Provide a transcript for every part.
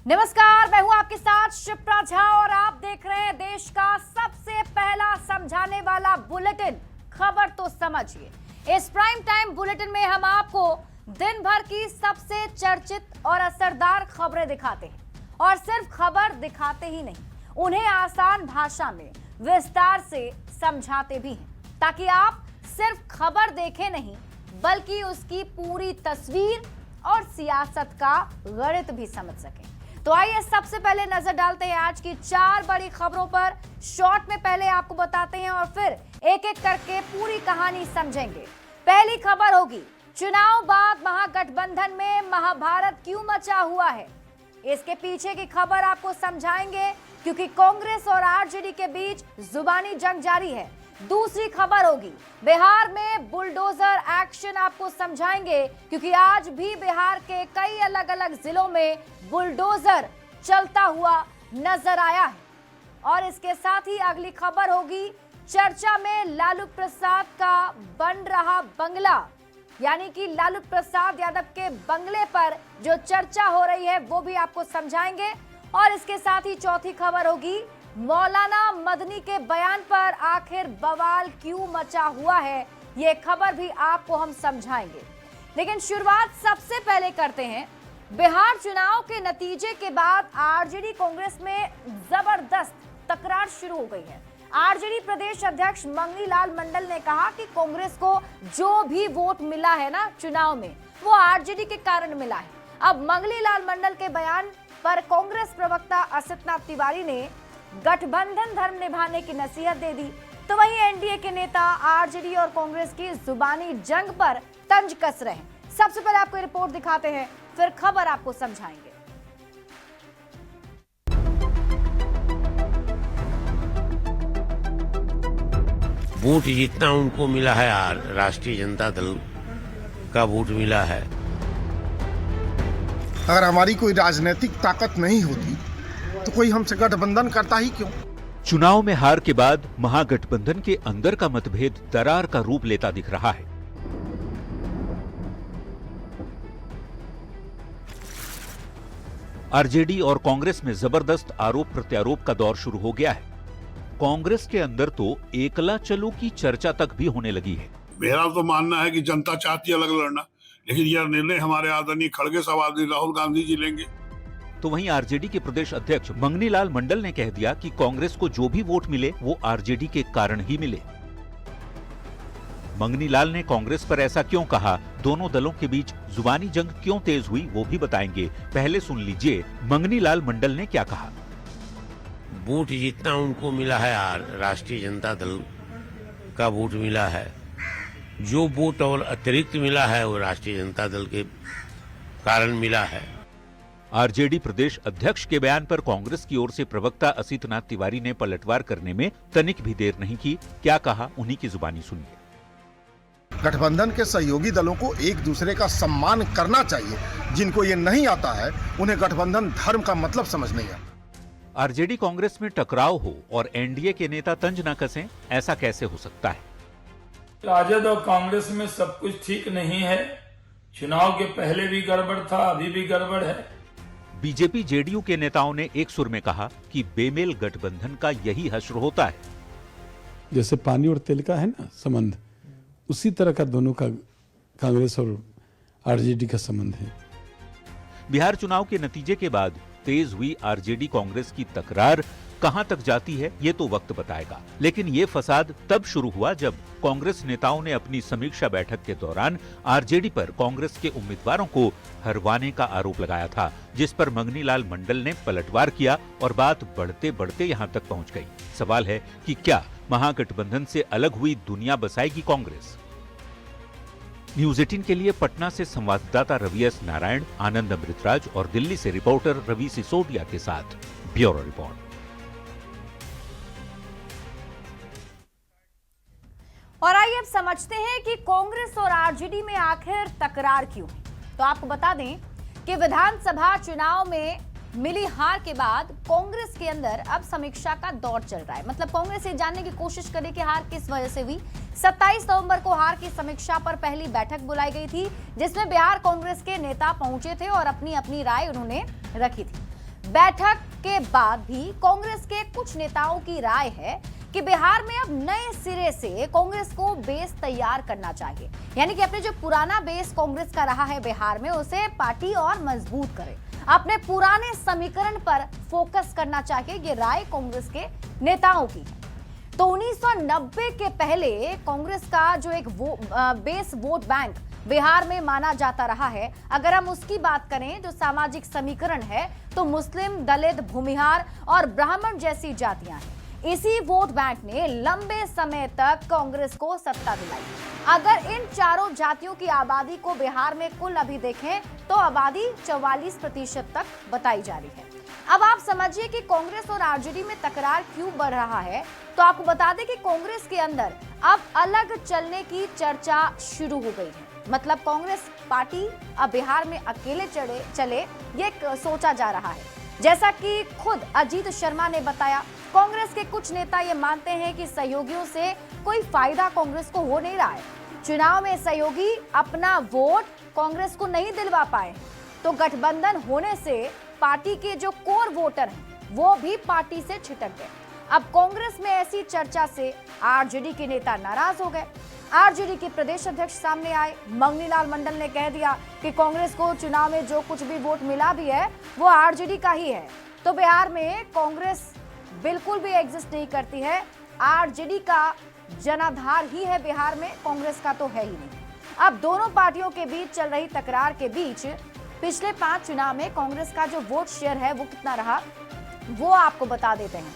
नमस्कार, मैं हूं आपके साथ शिप्रा झा और आप देख रहे हैं देश का सबसे पहला समझाने वाला बुलेटिन खबर तो समझिए। इस प्राइम टाइम बुलेटिन में हम आपको दिन भर की सबसे चर्चित और असरदार खबरें दिखाते हैं और सिर्फ खबर दिखाते ही नहीं, उन्हें आसान भाषा में विस्तार से समझाते भी हैं ताकि आप सिर्फ खबर देखें नहीं बल्कि उसकी पूरी तस्वीर और सियासत का गणित भी समझ सकें। तो आइए सबसे पहले नजर डालते हैं आज की 4 बड़ी खबरों पर। शॉर्ट में पहले आपको बताते हैं और फिर एक एक करके पूरी कहानी समझेंगे। पहली खबर होगी, चुनाव बाद महागठबंधन में महाभारत क्यों मचा हुआ है। इसके पीछे की खबर आपको समझाएंगे क्योंकि कांग्रेस और आरजेडी के बीच जुबानी जंग जारी है। दूसरी खबर होगी, बिहार में बुलडोजर एक्शन आपको समझाएंगे क्योंकि आज भी बिहार के कई अलग अलग जिलों में बुलडोजर चलता हुआ नजर आया है। और इसके साथ ही अगली खबर होगी, चर्चा में लालू प्रसाद का बन रहा बंगला, यानी कि लालू प्रसाद यादव के बंगले पर जो चर्चा हो रही है वो भी आपको समझाएंगे। और इसके साथ ही चौथी खबर होगी, मौलाना मदनी के बयान पर आखिर बवाल क्यों मचा हुआ है, ये खबर भी आपको हम समझाएंगे। लेकिन शुरुआत सबसे पहले करते हैं, बिहार चुनाव के नतीजे के बाद आरजेडी कांग्रेस में जबरदस्त तकरार शुरू हो गई है। आरजेडी प्रदेश अध्यक्ष मंगनी लाल मंडल ने कहा कि कांग्रेस को जो भी वोट मिला है ना चुनाव में, वो आरजेडी के कारण मिला है। अब मंगनी लाल मंडल के बयान पर कांग्रेस प्रवक्ता असितनाथ तिवारी ने गठबंधन धर्म निभाने की नसीहत दे दी, तो वहीं एनडीए के नेता आरजेडी और कांग्रेस की जुबानी जंग पर तंज कस रहे हैं। सबसे पहले आपको रिपोर्ट दिखाते हैं, फिर खबर आपको समझाएंगे। वोट जितना उनको मिला है, राष्ट्रीय जनता दल का वोट मिला है। अगर हमारी कोई राजनीतिक ताकत नहीं होती तो कोई हमसे गठबंधन करता ही क्यों। चुनाव में हार के बाद महागठबंधन के अंदर का मतभेद दरार का रूप लेता दिख रहा है। आरजेडी और कांग्रेस में जबरदस्त आरोप प्रत्यारोप का दौर शुरू हो गया है। कांग्रेस के अंदर तो एकला चलो की चर्चा तक भी होने लगी है। मेरा तो मानना है कि जनता चाहती है अलग लड़ना, लेकिन यह निर्णय हमारे आदरणीय खड़गे साहब राहुल गांधी जी लेंगे। तो वहीं आरजेडी के प्रदेश अध्यक्ष मंगनी लाल मंडल ने कह दिया कि कांग्रेस को जो भी वोट मिले वो आरजेडी के कारण ही मिले। मंगनी लाल ने कांग्रेस पर ऐसा क्यों कहा, दोनों दलों के बीच जुबानी जंग क्यों तेज हुई, वो भी बताएंगे। पहले सुन लीजिए मंगनी लाल मंडल ने क्या कहा। वोट जितना उनको मिला है, राष्ट्रीय जनता दल का वोट मिला है। जो वोट और अतिरिक्त मिला है वो राष्ट्रीय जनता दल के कारण मिला है। आरजेडी प्रदेश अध्यक्ष के बयान पर कांग्रेस की ओर से प्रवक्ता असितनाथ तिवारी ने पलटवार करने में तनिक भी देर नहीं की। क्या कहा, उन्हीं की जुबानी सुनिए। गठबंधन के सहयोगी दलों को एक दूसरे का सम्मान करना चाहिए। जिनको ये नहीं आता है उन्हें गठबंधन धर्म का मतलब समझ नहीं आता। आरजेडी कांग्रेस में टकराव हो और एनडीए के नेता तंज न कसें, ऐसा कैसे हो सकता है। राजद और कांग्रेस में सब कुछ ठीक नहीं है। चुनाव के पहले भी गड़बड़ था, अभी भी गड़बड़ है। बीजेपी जेडीयू के नेताओं ने एक सुर में कहा कि बेमेल गठबंधन का यही हश्र होता है। जैसे पानी और तेल का है ना संबंध, उसी तरह का दोनों का कांग्रेस और आरजेडी का संबंध है। बिहार चुनाव के नतीजे के बाद तेज हुई आरजेडी कांग्रेस की तकरार कहां तक जाती है ये तो वक्त बताएगा। लेकिन ये फसाद तब शुरू हुआ जब कांग्रेस नेताओं ने अपनी समीक्षा बैठक के दौरान आरजेडी पर कांग्रेस के उम्मीदवारों को हरवाने का आरोप लगाया था, जिस पर मंगनी लाल मंडल ने पलटवार किया और बात बढ़ते बढ़ते यहां तक पहुंच गई। सवाल है कि क्या महागठबंधन से अलग हुई दुनिया बसाएगी कांग्रेस। न्यूज 18 के लिए पटना से संवाददाता रवि एस नारायण, आनंद अमृतराज और दिल्ली से रिपोर्टर रवि सिसोदिया के साथ ब्यूरो रिपोर्ट। और आइए अब समझते हैं कि कांग्रेस और आरजेडी में आखिर तकरार क्यों है। तो आपको बता दें कि विधानसभा चुनाव में मिली हार के बाद कांग्रेस के अंदर अब समीक्षा का दौर चल रहा है। मतलब कांग्रेस ये जानने की कोशिश करे कि हार किस वजह से हुई। 27 नवंबर को हार की समीक्षा पर पहली बैठक बुलाई गई थी, जिसमें बिहार कांग्रेस के नेता पहुंचे थे और अपनी अपनी राय उन्होंने रखी थी। बैठक के बाद भी कांग्रेस के कुछ नेताओं की राय है कि बिहार में अब नए सिरे से कांग्रेस को बेस तैयार करना चाहिए, यानी कि अपने जो पुराना बेस कांग्रेस का रहा है बिहार में उसे पार्टी और मजबूत करे, अपने पुराने समीकरण पर फोकस करना चाहिए। ये राय कांग्रेस के नेताओं की है। तो 1990 के पहले कांग्रेस का जो एक बेस वोट बैंक बिहार में माना जाता रहा है, अगर हम उसकी बात करें जो सामाजिक समीकरण है तो मुस्लिम, दलित, भूमिहार और ब्राह्मण जैसी जातियां हैं। इसी वोट बैंक ने लंबे समय तक कांग्रेस को सत्ता दिलाई। अगर इन चारों जातियों की आबादी को बिहार में कुल अभी देखें तो आबादी 44% तक बताई जा रही है। अब आप समझिए कि कांग्रेस और आरजेडी में तकरार क्यों बढ़ रहा है। तो आपको बता दें कि कांग्रेस के अंदर अब अलग चलने की चर्चा शुरू हो गई है। मतलब कांग्रेस पार्टी अब बिहार में अकेले चले ये सोचा जा रहा है। जैसा कि खुद अजीत शर्मा ने बताया, कांग्रेस के कुछ नेता ये मानते हैं कि सहयोगियों से कोई फायदा कांग्रेस को हो नहीं रहा है। चुनाव में सहयोगी अपना वोट कांग्रेस को नहीं दिलवा पाए तो गठबंधन होने से पार्टी के जो कोर वोटर हैं वो भी पार्टी से छिटक गए। अब कांग्रेस में ऐसी चर्चा से आरजेडी के नेता नाराज हो गए। आरजेडी के प्रदेश अध्यक्ष सामने आए। मंगनीलाल मंडल ने कह दिया कि कांग्रेस को चुनाव में जो कुछ भी वोट मिला भी है वो आरजेडी का ही है। तो बिहार में कांग्रेस बिल्कुल भी एग्जिस्ट नहीं करती है। आरजेडी का जनाधार ही है बिहार में, कांग्रेस का तो है ही नहीं। अब दोनों पार्टियों के बीच चल रही तकरार के बीच पिछले 5 चुनाव में कांग्रेस का जो वोट शेयर है वो कितना रहा वो आपको बता देते हैं।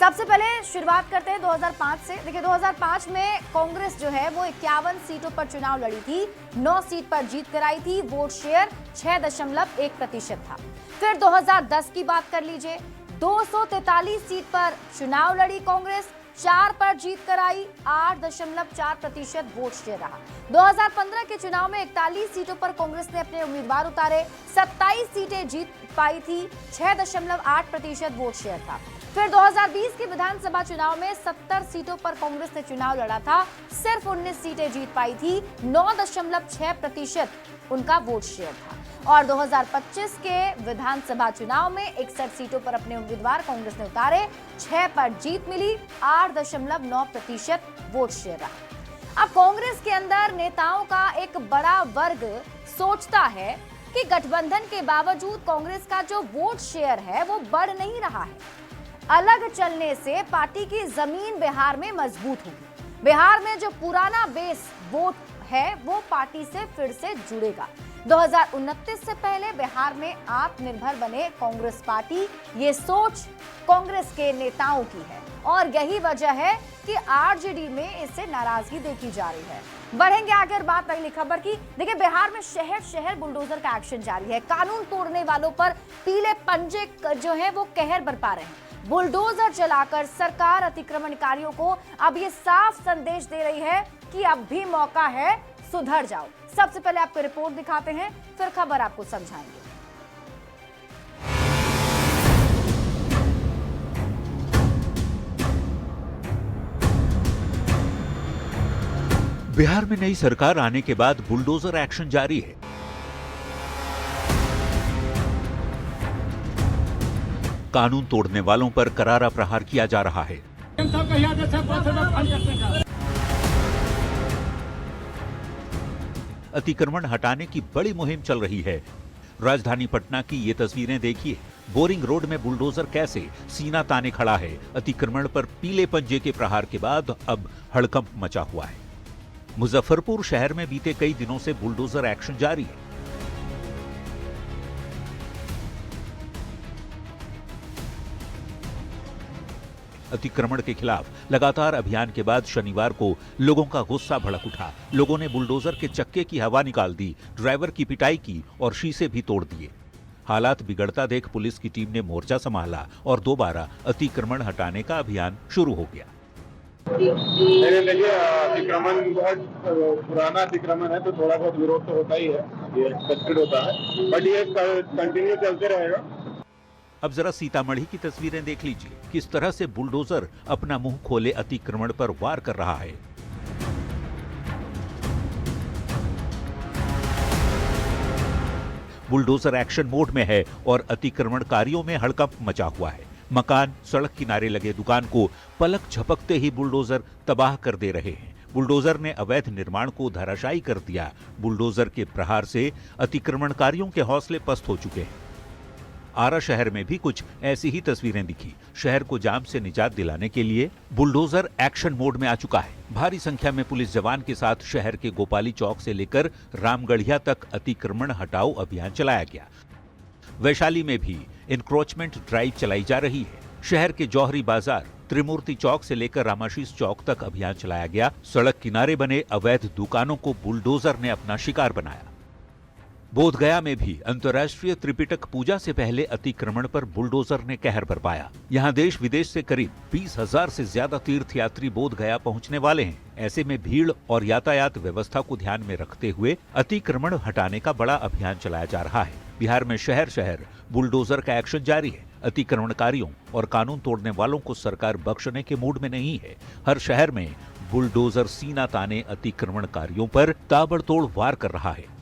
सबसे पहले शुरुआत करते हैं 2005 से। देखिए 2005 में कांग्रेस जो है वो 51 सीटों पर चुनाव लड़ी थी, 9 सीट पर जीत कर आई थी। वोट शेयर 6.1% था। फिर 2010 की बात कर लीजिए, 243 सीट पर चुनाव लड़ी कांग्रेस, 4 पर जीत कर आई, 8.4% वोट शेयर रहा। 2015 के चुनाव में 41 सीटों पर कांग्रेस ने अपने उम्मीदवार उतारे, 27 सीटें जीत पाई थी, 6.8% वोट शेयर था। फिर 2020 के विधानसभा चुनाव में 70 सीटों पर कांग्रेस ने चुनाव लड़ा था, सिर्फ 19 सीटें जीत पाई थी, 9.6% उनका वोट शेयर था। और 2025 के विधानसभा चुनाव में 61 सीटों पर अपने उम्मीदवार कांग्रेस ने उतारे, 6 पर जीत मिली, 8.9% वोट शेयर रहा। अब कांग्रेस के अंदर नेताओं का एक बड़ा वर्ग सोचता है कि गठबंधन के बावजूद कांग्रेस का जो वोट शेयर है वो बढ़ नहीं रहा है। अलग चलने से पार्टी की जमीन बिहार में मजबूत होगी। बिहार में जो पुराना बेस वोट है वो पार्टी से फिर से जुड़ेगा। 2029 से पहले बिहार में आत्मनिर्भर बने कांग्रेस पार्टी, ये सोच कांग्रेस के नेताओं की है और यही वजह है कि आरजेडी में इससे नाराजगी देखी जा रही है। बढ़ेंगे आगे और बात अगली खबर की। देखिए बिहार में शहर शहर बुलडोजर का एक्शन जारी है। कानून तोड़ने वालों पर पीले पंजे जो है वो कहर बरपा रहे हैं। बुलडोजर चलाकर सरकार अतिक्रमणकारियों को अब ये साफ संदेश दे रही है कि अब भी मौका है, सुधर जाओ। सबसे पहले आपको रिपोर्ट दिखाते हैं, फिर खबर आपको समझाएंगे। बिहार में नई सरकार आने के बाद बुलडोजर एक्शन जारी है। कानून तोड़ने वालों पर करारा प्रहार किया जा रहा है। अतिक्रमण हटाने की बड़ी मुहिम चल रही है। राजधानी पटना की ये तस्वीरें देखिए। बोरिंग रोड में बुलडोजर कैसे सीना ताने खड़ा है। अतिक्रमण पर पीले पंजे के प्रहार के बाद अब हड़कंप मचा हुआ है। मुजफ्फरपुर शहर में बीते कई दिनों से बुलडोजर एक्शन जारी है। अतिक्रमण के खिलाफ लगातार अभियान के बाद शनिवार को लोगों का गुस्सा भड़क उठा। लोगों ने बुलडोजर के चक्के की हवा निकाल दी, ड्राइवर की पिटाई की और शीशे भी तोड़ दिए। हालात बिगड़ता देख पुलिस की टीम ने मोर्चा संभाला और दोबारा अतिक्रमण हटाने का अभियान शुरू हो गया। देखिए अतिक्रमण बहुत पुराना अतिक्रमण है तो थोड़ा बहुत विरोध तो होता ही है, ये एक्सपेक्टेड होता है, बट ये कंटिन्यू चलते रहेगा। अब जरा सीतामढ़ी की तस्वीरें देख लीजिए। किस तरह से बुलडोजर अपना मुंह खोले अतिक्रमण पर वार कर रहा है। बुलडोजर एक्शन मोड में है और अतिक्रमणकारियों में हड़कंप मचा हुआ है। मकान, सड़क किनारे लगे दुकान को पलक झपकते ही बुलडोजर तबाह कर दे रहे हैं। बुलडोजर ने अवैध निर्माण को धराशायी कर दिया। बुलडोजर के प्रहार से अतिक्रमणकारियों के हौसले पस्त हो चुके हैं। आरा शहर में भी कुछ ऐसी ही तस्वीरें दिखी। शहर को जाम से निजात दिलाने के लिए बुलडोजर एक्शन मोड में आ चुका है। भारी संख्या में पुलिस जवान के साथ शहर के गोपाली चौक से लेकर रामगढ़िया तक अतिक्रमण हटाओ अभियान चलाया गया। वैशाली में भी इंक्रोचमेंट ड्राइव चलाई जा रही है। शहर के जौहरी बाजार, त्रिमूर्ति चौक से लेकर रामाशीष चौक तक अभियान चलाया गया। सड़क किनारे बने अवैध दुकानों को बुलडोजर ने अपना शिकार बनाया। बोधगया में भी अंतर्राष्ट्रीय त्रिपिटक पूजा से पहले अतिक्रमण पर बुलडोजर ने कहर बरपाया। यहां देश विदेश से करीब 20,000 से ज्यादा तीर्थयात्री बोधगया पहुंचने वाले हैं। ऐसे में भीड़ और यातायात व्यवस्था को ध्यान में रखते हुए अतिक्रमण हटाने का बड़ा अभियान चलाया जा रहा है। बिहार में शहर शहर बुलडोजर का एक्शन जारी है। अतिक्रमणकारियों और कानून तोड़ने वालों को सरकार बख्शने के मूड में नहीं है। हर शहर में बुलडोजर सीना ताने अतिक्रमणकारियों पर ताबड़तोड़ वार कर रहा है।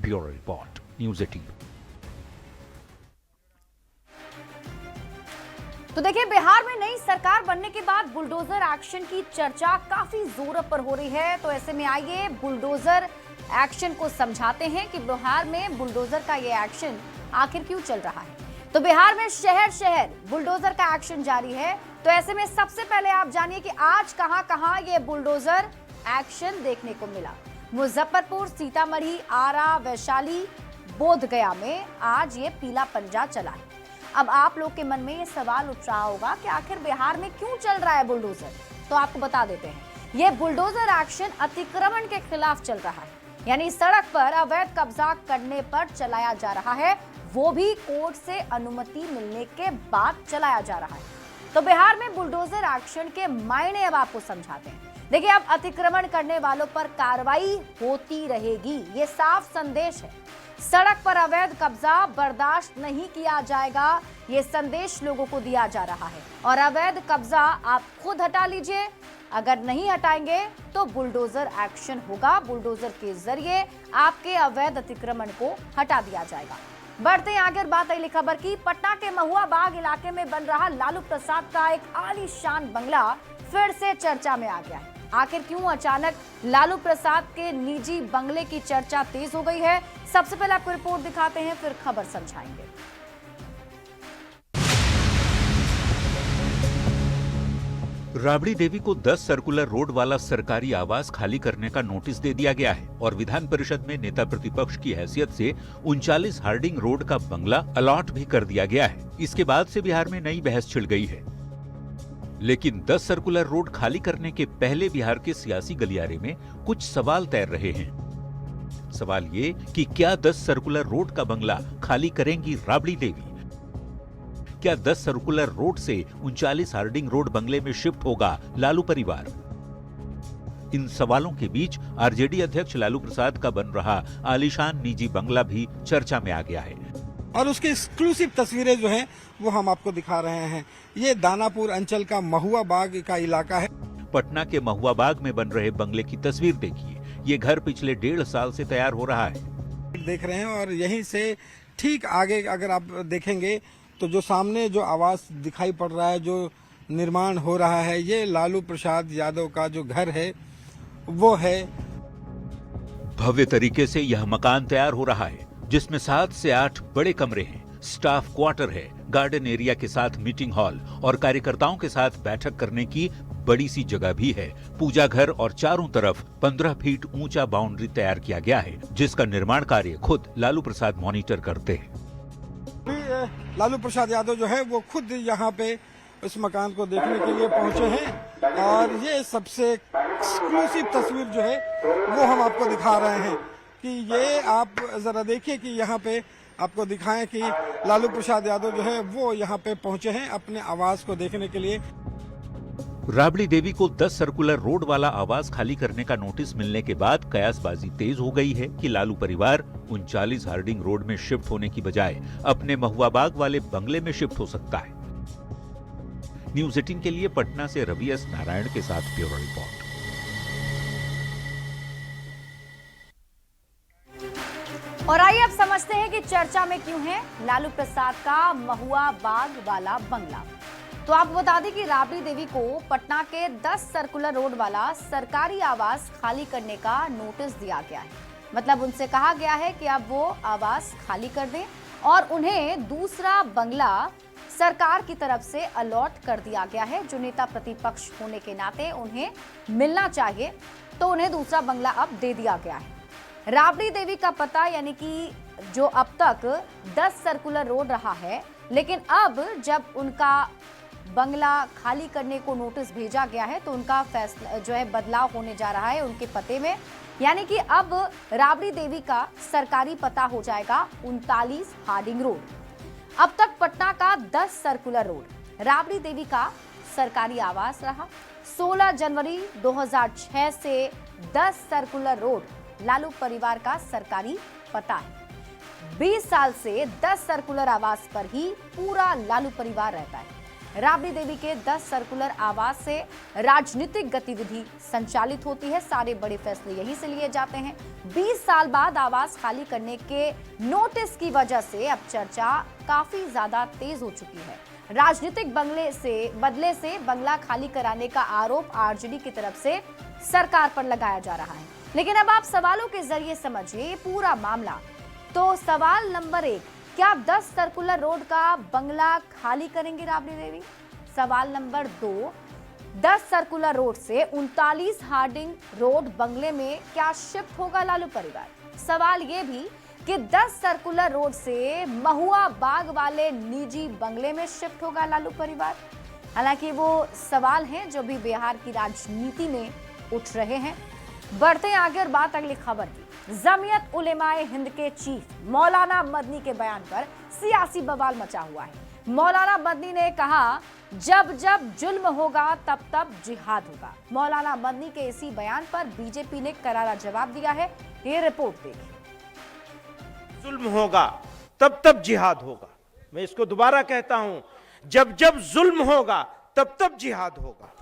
Bureau report, news 18। तो देखिए, बिहार में नई सरकार बनने के बाद बुलडोजर एक्शन की चर्चा काफी जोरों पर हो रही है। तो ऐसे में आइए बुलडोजर एक्शन को समझाते हैं कि बिहार में बुलडोजर का ये एक्शन आखिर क्यों चल रहा है। तो बिहार में शहर शहर बुलडोजर का एक्शन जारी है। तो ऐसे में सबसे पहले आप जानिए कि आज कहां-कहां ये बुलडोजर एक्शन देखने को मिला। मुजफ्फरपुर, सीतामढ़ी, आरा, वैशाली, बोधगया में आज ये पीला पंजा चला है। अब आप लोग के मन में ये सवाल उठ रहा होगा कि आखिर बिहार में क्यों चल रहा है बुलडोजर। तो आपको बता देते हैं, ये बुलडोजर एक्शन अतिक्रमण के खिलाफ चल रहा है। यानी सड़क पर अवैध कब्जा करने पर चलाया जा रहा है, वो भी कोर्ट से अनुमति मिलने के बाद चलाया जा रहा है। तो बिहार में बुलडोजर एक्शन के मायने अब आपको समझाते हैं। देखिए, अब अतिक्रमण करने वालों पर कार्रवाई होती रहेगी, ये साफ संदेश है। सड़क पर अवैध कब्जा बर्दाश्त नहीं किया जाएगा, ये संदेश लोगों को दिया जा रहा है। और अवैध कब्जा आप खुद हटा लीजिए, अगर नहीं हटाएंगे तो बुलडोजर एक्शन होगा। बुलडोजर के जरिए आपके अवैध अतिक्रमण को हटा दिया जाएगा। बढ़ते हैं आगे, बात अगली खबर की। पटना के महुआ बाग इलाके में बन रहा लालू प्रसाद का एक आलीशान बंगला फिर से चर्चा में आ गया है। आखिर क्यों अचानक लालू प्रसाद के निजी बंगले की चर्चा तेज हो गई है? सबसे पहले आपको रिपोर्ट दिखाते हैं, फिर खबर समझाएंगे। राबड़ी देवी को 10 सर्कुलर रोड वाला सरकारी आवास खाली करने का नोटिस दे दिया गया है और विधान परिषद में नेता प्रतिपक्ष की हैसियत से 39 हार्डिंग रोड का बंगला अलॉट भी कर दिया गया है। इसके बाद से बिहार में नई बहस छिड़ गई है। लेकिन 10 सर्कुलर रोड खाली करने के पहले बिहार के सियासी गलियारे में कुछ सवाल तैर रहे हैं। सवाल ये कि क्या 10 सर्कुलर रोड का बंगला खाली करेंगी राबड़ी देवी? क्या 10 सर्कुलर रोड से 39 हार्डिंग रोड बंगले में शिफ्ट होगा लालू परिवार? इन सवालों के बीच आरजेडी अध्यक्ष लालू प्रसाद का बन रहा आलीशान निजी बंगला भी चर्चा में आ गया है और उसकी एक्सक्लूसिव तस्वीरें जो हैं वो हम आपको दिखा रहे हैं। ये दानापुर अंचल का महुआ बाग का इलाका है। पटना के महुआ बाग में बन रहे बंगले की तस्वीर देखिए। ये घर पिछले 1.5 साल से तैयार हो रहा है। देख रहे हैं और यहीं से ठीक आगे अगर आप देखेंगे तो जो सामने जो आवास दिखाई पड़ रहा है, जो निर्माण हो रहा है, ये लालू प्रसाद यादव का जो घर है वो है। भव्य तरीके से यह मकान तैयार हो रहा है जिसमें 7 से 8 बड़े कमरे हैं, स्टाफ क्वार्टर है, गार्डन एरिया के साथ मीटिंग हॉल और कार्यकर्ताओं के साथ बैठक करने की बड़ी सी जगह भी है। पूजा घर और चारों तरफ 15 फीट ऊंचा बाउंड्री तैयार किया गया है जिसका निर्माण कार्य खुद लालू प्रसाद मॉनिटर करते हैं। लालू प्रसाद यादव जो है वो खुद यहाँ पे इस मकान को देखने के लिए पहुंचे हैं और ये सबसे एक्सक्लूसिव तस्वीर जो है वो हम आपको दिखा रहे हैं कि ये आप जरा देखिए कि यहाँ पे आपको दिखाएं कि लालू प्रसाद यादव जो है वो यहाँ पे पहुंचे हैं अपने आवास को देखने के लिए। राबड़ी देवी को 10 सर्कुलर रोड वाला आवास खाली करने का नोटिस मिलने के बाद कयासबाजी तेज हो गई है कि लालू परिवार 39 हार्डिंग रोड में शिफ्ट होने की बजाय अपने महुआ बाग वाले बंगले में शिफ्ट हो सकता है। न्यूज़ 18 के लिए पटना से रवि एस नारायण के साथ ब्यूरो रिपोर्ट। और आइए अब समझते हैं कि चर्चा में क्यों है लालू प्रसाद का महुआ बाग वाला बंगला। तो आपको बता दें कि राबड़ी देवी को पटना के 10 सर्कुलर रोड वाला सरकारी आवास खाली करने का नोटिस दिया गया है। मतलब उनसे कहा गया है कि अब वो आवास खाली कर दें और उन्हें दूसरा बंगला सरकार की तरफ से अलॉट कर दिया गया है। जो नेता प्रतिपक्ष होने के नाते उन्हें मिलना चाहिए, तो उन्हें दूसरा बंगला अब दे दिया गया है। राबड़ी देवी का पता यानी कि जो अब तक 10 सर्कुलर रोड रहा है, लेकिन अब जब उनका बंगला खाली करने को नोटिस भेजा गया है तो उनका फैसला जो है बदलाव होने जा रहा है उनके पते में। यानी कि अब राबड़ी देवी का सरकारी पता हो जाएगा 39 हार्डिंग रोड। अब तक पटना का 10 सर्कुलर रोड राबड़ी देवी का सरकारी आवास रहा। 16 जनवरी 2006 से 10 सर्कुलर रोड लालू परिवार का सरकारी पता है। 20 साल से 10 सर्कुलर आवास पर ही पूरा लालू परिवार रहता है। राबड़ी देवी के 10 सर्कुलर आवास से राजनीतिक गतिविधि संचालित होती है। सारे बड़े फैसले यहीं से लिए जाते हैं। 20 साल बाद आवास खाली करने के नोटिस की वजह से अब चर्चा काफी ज्यादा तेज हो चुकी है। राजनीतिक बदले से बंगला खाली कराने का आरोप आरजेडी की तरफ से सरकार पर लगाया जा रहा है। लेकिन अब आप सवालों के जरिए समझिए पूरा मामला। तो सवाल नंबर 1, क्या 10 सर्कुलर रोड का बंगला खाली करेंगे राबड़ी देवी? सवाल नंबर 2, 10 सर्कुलर रोड से 39 हार्डिंग रोड बंगले में क्या शिफ्ट होगा लालू परिवार? सवाल यह भी कि 10 सर्कुलर रोड से महुआ बाग वाले निजी बंगले में शिफ्ट होगा लालू परिवार? हालांकि वो सवाल हैं जो भी बिहार की राजनीति में उठ रहे हैं। बढ़ते आगे और बात अगली खबर की। जमीयत उलेमाए हिंद के चीफ मौलाना मदनी के बयान पर सियासी बवाल मचा हुआ है। मौलाना मदनी ने कहा जब जब जुल्म होगा तब तब जिहाद होगा। मौलाना मदनी के इसी बयान पर बीजेपी ने करारा जवाब दिया है। ये रिपोर्ट देखिए। जुल्म होगा तब तब जिहाद होगा। मैं इसको दोबारा कहता हूं, जब जब जुल्म होगा तब तब जिहाद होगा।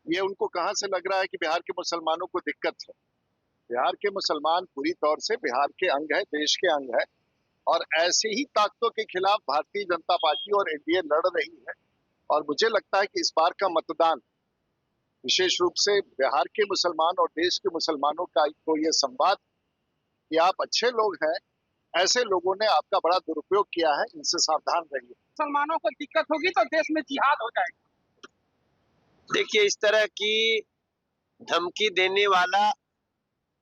ये उनको कहां से लग रहा है कि बिहार के मुसलमानों को दिक्कत है? बिहार के मुसलमान पूरी तौर से बिहार के अंग है, देश के अंग है, और ऐसे ही ताकतों के खिलाफ भारतीय जनता पार्टी और एनडीए लड़ रही है। और मुझे लगता है कि इस बार का मतदान विशेष रूप से बिहार के मुसलमान और देश के मुसलमानों का को ये संवाद कि आप अच्छे लोग हैं, ऐसे लोगों ने आपका बड़ा दुरुपयोग किया है, इनसे सावधान रहिए। मुसलमानों को दिक्कत होगी तो देश में जिहाद हो जाएगा। देखिए, इस तरह की धमकी देने वाला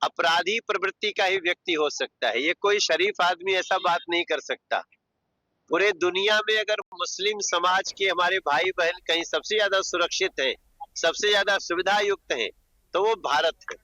अपराधी प्रवृत्ति का ही व्यक्ति हो सकता है। ये कोई शरीफ आदमी ऐसा बात नहीं कर सकता। पूरे दुनिया में अगर मुस्लिम समाज के हमारे भाई बहन कहीं सबसे ज्यादा सुरक्षित हैं, सबसे ज्यादा सुविधा युक्त हैं, तो वो भारत है।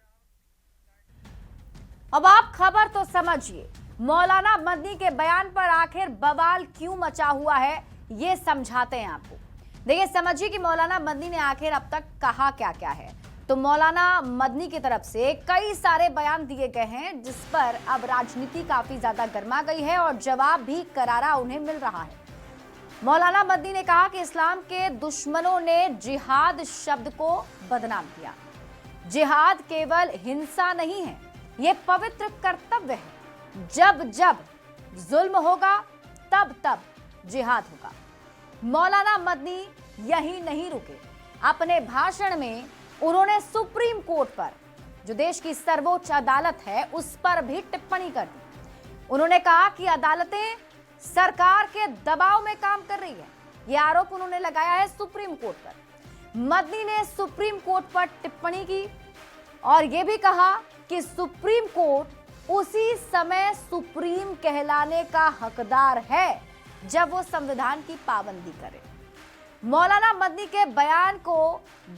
अब आप खबर तो समझिए, मौलाना मदनी के बयान पर आखिर बवाल क्यों मचा हुआ है ये समझाते हैं आपको। देखिए, समझिए कि मौलाना मदनी ने आखिर अब तक कहा क्या क्या है। तो मौलाना मदनी की तरफ से कई सारे बयान दिए गए हैं जिस पर अब राजनीति काफी ज्यादा गर्मा गई है और जवाब भी करारा उन्हें मिल रहा है। मौलाना मदनी ने कहा कि इस्लाम के दुश्मनों ने जिहाद शब्द को बदनाम किया। जिहाद केवल हिंसा नहीं है, ये पवित्र कर्तव्य है। जब जब जुल्म होगा तब तब जिहाद होगा। मौलाना मदनी यही नहीं रुके। अपने भाषण में उन्होंने सुप्रीम कोर्ट पर, जो देश की सर्वोच्च अदालत है, उस पर भी टिप्पणी कर दी। उन्होंने कहा कि अदालतें सरकार के दबाव में काम कर रही है। यह आरोप उन्होंने लगाया है सुप्रीम कोर्ट पर। मदनी ने सुप्रीम कोर्ट पर टिप्पणी की और यह भी कहा कि सुप्रीम कोर्ट उसी समय सुप्रीम कहलाने का हकदार है जब वो संविधान की पाबंदी करे। मौलाना मदनी के बयान को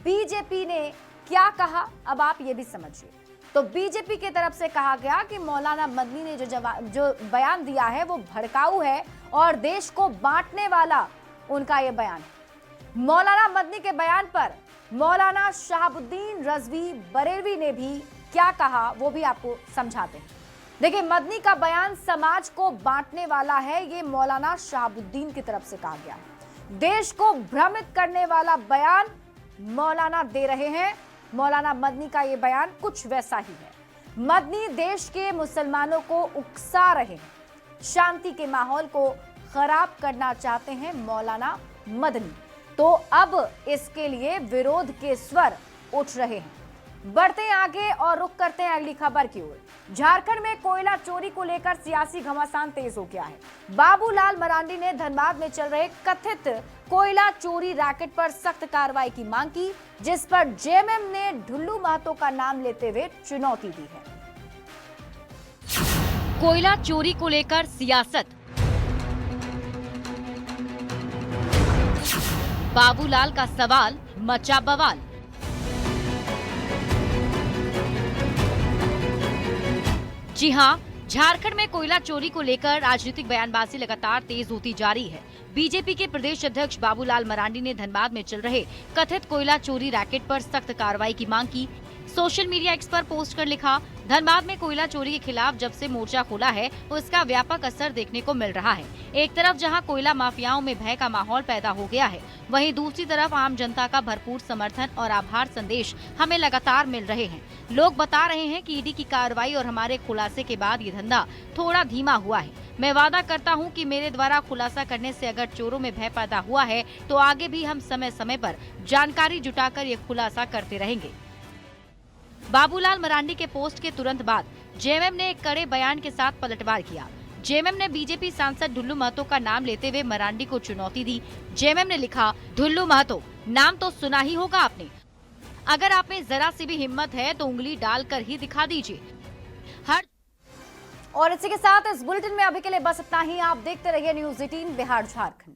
बीजेपी ने क्या कहा, अब आप ये भी समझिए। तो बीजेपी की तरफ से कहा गया कि मौलाना मदनी ने जो बयान दिया है वो भड़काऊ है और देश को बांटने वाला उनका ये बयान है। मौलाना मदनी के बयान पर मौलाना शहाबुद्दीन रजवी बरेलवी ने भी क्या कहा वो भी आपको समझाते हैं। देखिए, मदनी का बयान समाज को बांटने वाला है, ये मौलाना शहाबुद्दीन की तरफ से कहा गया है। देश को भ्रमित करने वाला बयान मौलाना दे रहे हैं मौलाना मदनी का ये बयान कुछ वैसा ही है। मदनी देश के मुसलमानों को उकसा रहे हैं, शांति के माहौल को खराब करना चाहते हैं मौलाना मदनी। तो अब इसके लिए विरोध के स्वर उठ रहे हैं। बढ़ते हैं आगे और रुख करते हैं अगली खबर की ओर। झारखंड में कोयला चोरी को लेकर सियासी घमासान तेज हो गया है। बाबूलाल मरांडी ने धनबाद में चल रहे कथित कोयला चोरी रैकेट पर सख्त कार्रवाई की मांग की, जिस पर जेएमएम ने ढुल्लू महतो का नाम लेते हुए चुनौती दी है। कोयला चोरी को लेकर सियासत, बाबूलाल का सवाल मचा बवाल। जी हां, झारखंड में कोयला चोरी को लेकर राजनीतिक बयानबाजी लगातार तेज होती जा रही है। बीजेपी के प्रदेश अध्यक्ष बाबूलाल मरांडी ने धनबाद में चल रहे कथित कोयला चोरी रैकेट पर सख्त कार्रवाई की मांग की। सोशल मीडिया एक्स पर पोस्ट कर लिखा, धनबाद में कोयला चोरी के खिलाफ जब से मोर्चा खोला है उसका व्यापक असर देखने को मिल रहा है। एक तरफ जहां कोयला माफियाओं में भय का माहौल पैदा हो गया है, वहीं दूसरी तरफ आम जनता का भरपूर समर्थन और आभार संदेश हमें लगातार मिल रहे हैं। लोग बता रहे हैं कि ईडी की कार्रवाई और हमारे खुलासे के बाद ये धंधा थोड़ा धीमा हुआ है। मैं वादा करता हूं कि मेरे द्वारा खुलासा करने से अगर चोरों में भय पैदा हुआ है तो आगे भी हम समय समय पर जानकारी जुटाकर ये खुलासा करते रहेंगे। बाबूलाल मरांडी के पोस्ट के तुरंत बाद जेएमएम ने एक कड़े बयान के साथ पलटवार किया। जेएमएम ने बीजेपी सांसद ढुल्लू महतो का नाम लेते हुए मरांडी को चुनौती दी। जेएमएम ने लिखा, ढुल्लू महतो नाम तो सुना ही होगा आपने, अगर आप में जरा सी भी हिम्मत है तो उंगली डालकर ही दिखा दीजिए। और इसी के साथ इस बुलेटिन में अभी के लिए बस इतना ही। आप देखते रहिए न्यूज़ 18 बिहार झारखंड।